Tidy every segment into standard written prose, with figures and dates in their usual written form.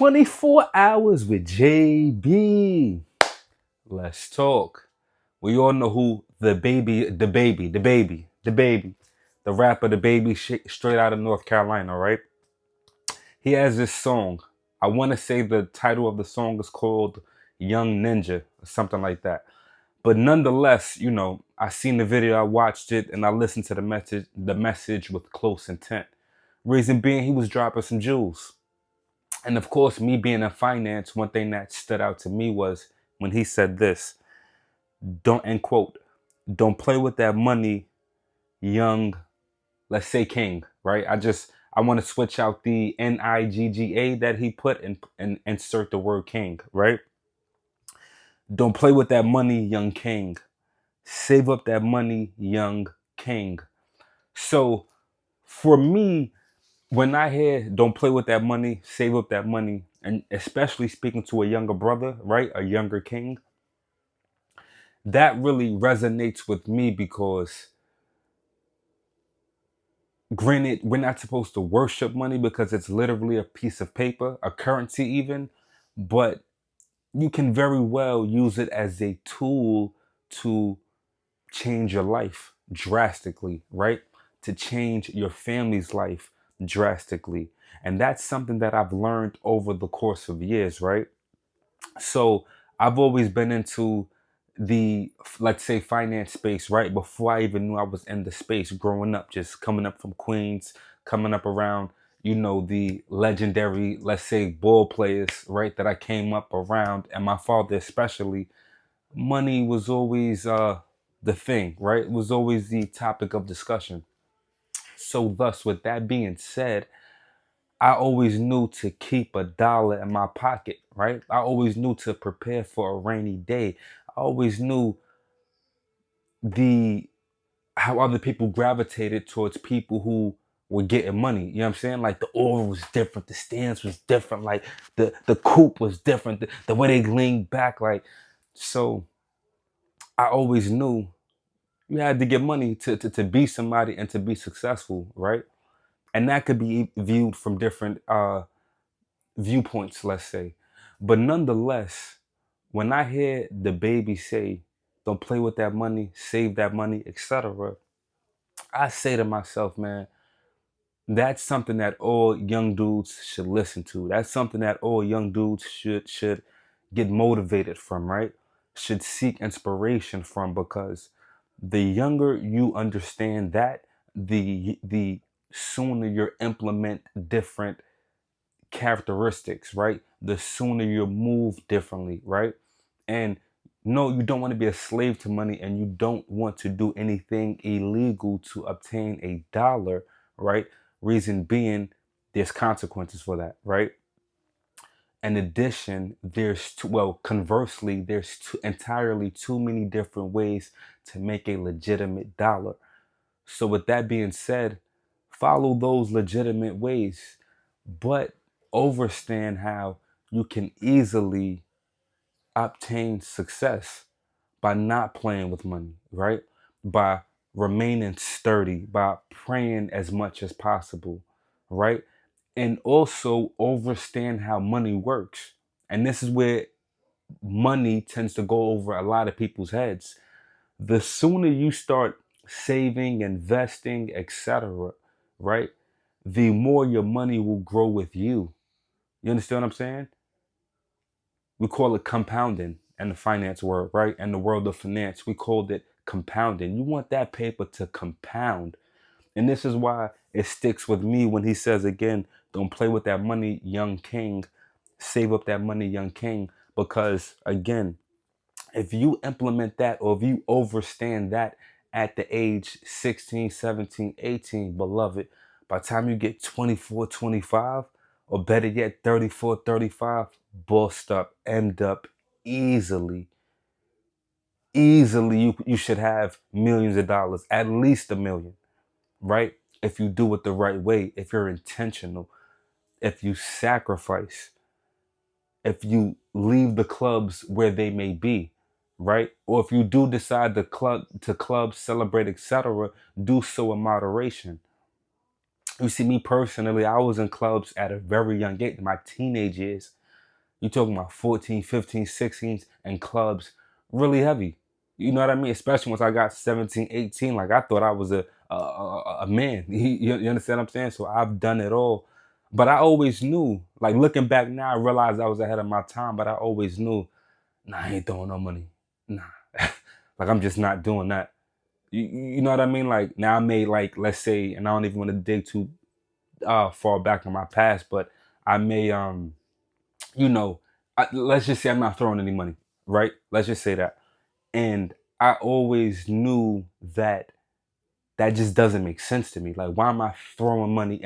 24 hours with JB. Let's talk. We all know who the rapper, the baby, straight out of North Carolina, right? He has this song. I want to say the title of the song is called Young Ninja or something like that. But nonetheless, I seen the video, I watched it, and I listened to the message with close intent. Reason being, he was dropping some jewels. And of course, me being in finance, one thing that stood out to me was when he said this, don't, end quote, don't play with that money, young, let's say king, right? I want to switch out the NIGGA that he put and insert the word king, right? Don't play with that money, young king. Save up that money, young king. So for me, when I hear don't play with that money, save up that money, and especially speaking to a younger brother, right? A younger king, that really resonates with me because granted, we're not supposed to worship money because it's literally a piece of paper, a currency even, but you can very well use it as a tool to change your life drastically, right? To change your family's life drastically. And that's something that I've learned over the course of years, right? So I've always been into the, let's say, finance space, right? Before I even knew I was in the space growing up, just coming up from Queens, coming up around, the legendary, let's say, ball players, right? That I came up around, and my father especially. Money was always the thing, right? It was always the topic of discussion. So, thus, with that being said, I always knew to keep a dollar in my pocket, right? I always knew to prepare for a rainy day. I always knew the how other people gravitated towards people who were getting money. You know what I'm saying? Like the aura was different, the stance was different, like the coupe was different, the way they leaned back, like so I always knew you had to get money to be somebody and to be successful, right? And that could be viewed from different viewpoints, let's say. But nonetheless, when I hear the baby say, don't play with that money, save that money, etc., I say to myself, man, that's something that all young dudes should listen to. That's something that all young dudes should get motivated from, right? Should seek inspiration from, because the younger you understand that, the sooner you implement different characteristics, right? The sooner you move differently, right? And no, you don't want to be a slave to money, and you don't want to do anything illegal to obtain a dollar, right? Reason being, there's consequences for that, right? In addition, conversely, there's entirely too many different ways to make a legitimate dollar. So, with that being said, follow those legitimate ways, but understand how you can easily obtain success by not playing with money, right? By remaining sturdy, by praying as much as possible, right? And also understand how money works. And this is where money tends to go over a lot of people's heads. The sooner you start saving, investing, etc., right? The more your money will grow with you. You understand what I'm saying? We call it compounding in the finance world, right? In the world of finance, we called it compounding. You want that paper to compound. And this is why it sticks with me when he says again, don't play with that money, young king. Save up that money, young king. Because again, if you implement that, or if you understand that at the age 16, 17, 18, beloved, by the time you get 24, 25, or better yet, 34, 35, bossed up, end up easily. Easily, you should have millions of dollars, at least a million, right? If you do it the right way, if you're intentional, if you sacrifice, if you leave the clubs where they may be, right? Or if you do decide to club, celebrate, etc., do so in moderation. You see, me personally, I was in clubs at a very young age, my teenage years. You talking about 14, 15, 16 and clubs really heavy. You know what I mean? Especially once I got 17, 18, like I thought I was a man. You understand what I'm saying? So I've done it all. But I always knew, like looking back now, I realized I was ahead of my time, but I always knew, nah, I ain't throwing no money. Nah. Like I'm just not doing that. You know what I mean? Like now I made like, let's say, and I don't even want to dig too far back in my past, but I may you know, let's just say I'm not throwing any money, right? Let's just say that. And I always knew that that just doesn't make sense to me. Like, why am I throwing money?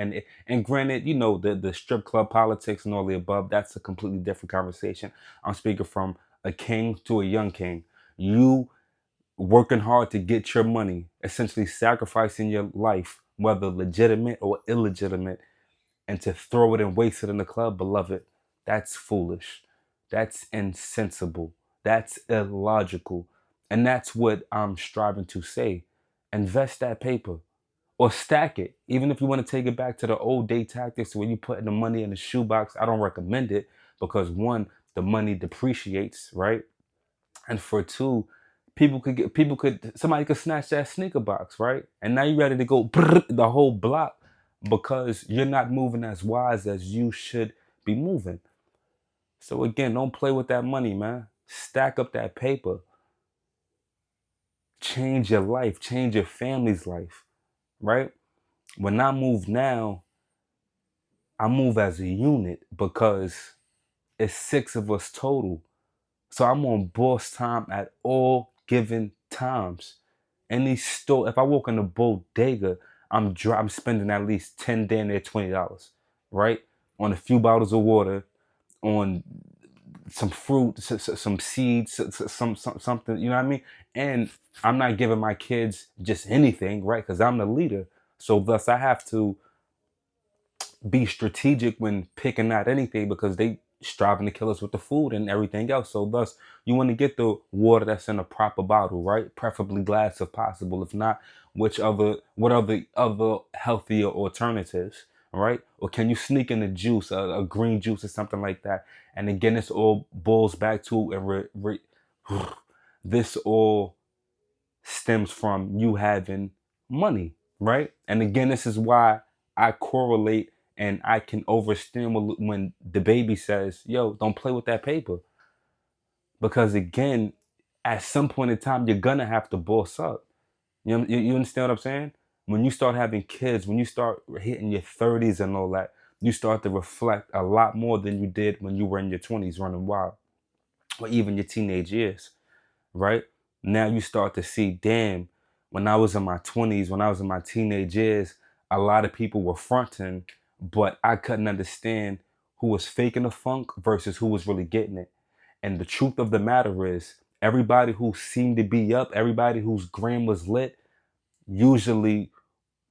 And granted, you know, the strip club politics and all the above, that's a completely different conversation. I'm speaking from a king to a young king. You working hard to get your money, essentially sacrificing your life, whether legitimate or illegitimate, and to throw it and waste it in the club, beloved, that's foolish. That's insensible. That's illogical. And that's what I'm striving to say. Invest that paper or stack it. Even if you want to take it back to the old day tactics where you put the money in the shoebox, I don't recommend it because one, the money depreciates, right? And for two, somebody could snatch that sneaker box, right? And now you're ready to go the whole block because you're not moving as wise as you should be moving. So again, don't play with that money, man. Stack up that paper. Change your life, change your family's life, right? When I move now, I move as a unit because it's six of us total. So I'm on boss time at all given times. Any store, if I walk in the bodega, I'm spending at least 10 damn near $20, right? On a few bottles of water, on some fruit, some seeds, something, you know what I mean? And I'm not giving my kids just anything, right? Because I'm the leader. So thus I have to be strategic when picking out anything because they striving to kill us with the food and everything else. So thus you want to get the water that's in a proper bottle, right? Preferably glass if possible. If not, what are the other healthier alternatives, right? Or can you sneak in a juice, a green juice or something like that? And again, this all boils back to this all stems from you having money, right? And again, this is why I correlate and I can understand when the baby says, yo, don't play with that paper. Because again, at some point in time, you're gonna have to boss up. You understand what I'm saying? When you start having kids, when you start hitting your 30s and all that, you start to reflect a lot more than you did when you were in your 20s running wild, or even your teenage years, right? Now you start to see, damn, when I was in my 20s, when I was in my teenage years, a lot of people were fronting, but I couldn't understand who was faking the funk versus who was really getting it. And the truth of the matter is, everybody who seemed to be up, everybody whose gram was lit, usually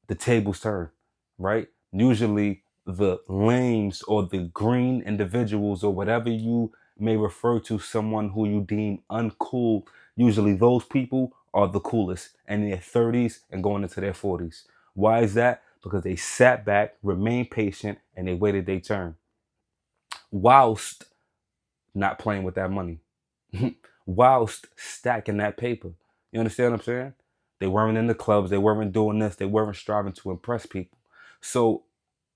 the tables turn, right? Usually the lames or the green individuals or whatever you may refer to someone who you deem uncool, usually those people are the coolest in their 30s and going into their 40s. Why is that? Because they sat back, remained patient, and they waited their turn whilst not playing with that money, whilst stacking that paper. You understand what I'm saying? They weren't in the clubs, they weren't doing this, they weren't striving to impress people. So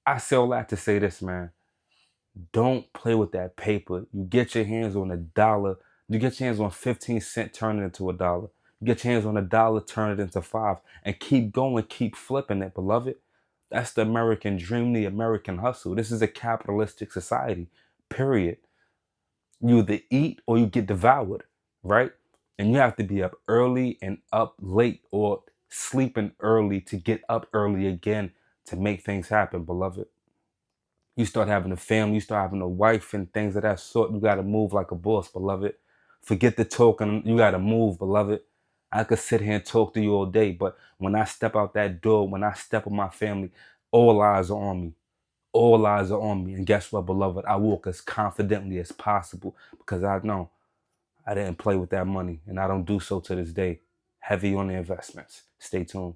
I say all that to say this, man. Don't play with that paper. You get your hands on $1. You get your hands on 15 cents, turn it into $1. You get your hands on $1, turn it into five. And keep going, keep flipping it, beloved. That's the American dream, the American hustle. This is a capitalistic society, period. You either eat or you get devoured, right? And you have to be up early and up late or sleeping early to get up early again to make things happen, beloved. You start having a family, you start having a wife and things of that sort. You got to move like a boss, beloved. Forget the talking. You got to move, beloved. I could sit here and talk to you all day, but when I step out that door, when I step with my family, all eyes are on me. All eyes are on me. And guess what, beloved? I walk as confidently as possible because I know I didn't play with that money and I don't do so to this day. Heavy on the investments. Stay tuned.